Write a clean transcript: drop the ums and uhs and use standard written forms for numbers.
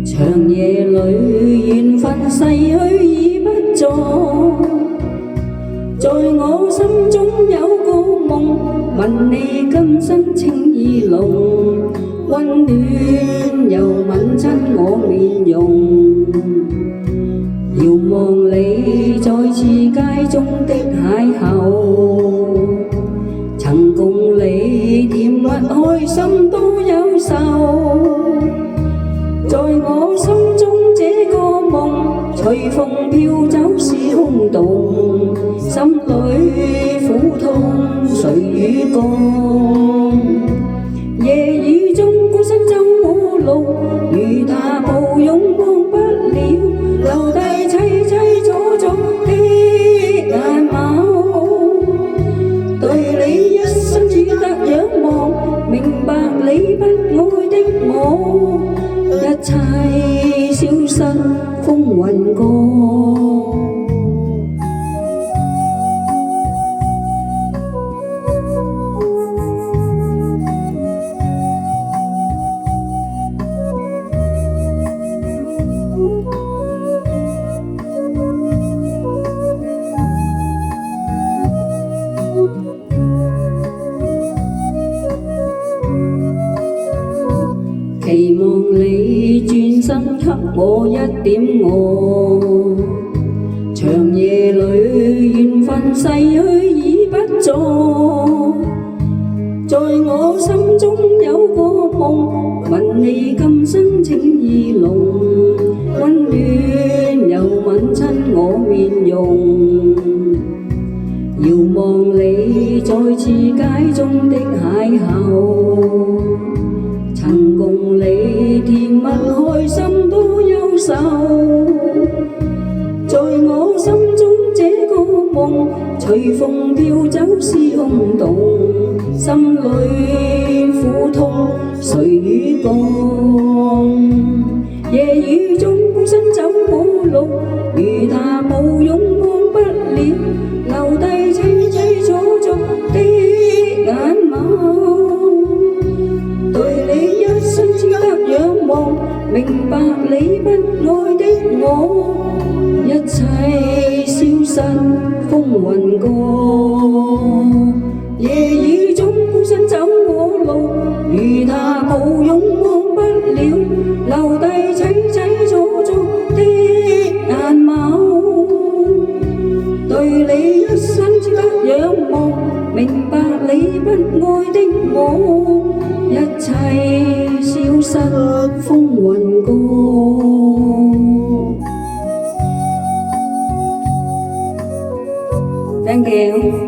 長夜裏緣分逝去已不再，在我心中有個夢，問你今生情意濃，溫暖又吻親我面容，遙望你在次街中的邂逅，曾共你甜蜜開心多憂愁，在我心中這個夢隨風飄走是空洞，心裏苦痛誰與共？夜雨中孤身走我路，與他抱擁忘不了，留低凄凄楚楚的眼眸。對你一生只得仰望，明白你不愛的我，一切消失風雲過。期望你轉身給我一點愛，長夜裏緣分逝去已不再，在我心中有個夢，問你今生情意濃，溫暖又吻親我面容，遙望你在次街中的邂逅，曾共你甜蜜開心多憂愁，在我心中這個夢隨風飄走是空洞，心裏苦痛誰與共？夜雨中孤身走我路，與他抱擁忘不了，留低凄凄楚楚的眼眸。對你一生只得仰望，明白你不愛的我，一切消失風雲過。夜雨中孤身走我路，與他抱擁忘不了，留低凄凄楚楚的眼眸。對你一生只得仰望，明白你不愛的我，一切消失風雲過。Thank you.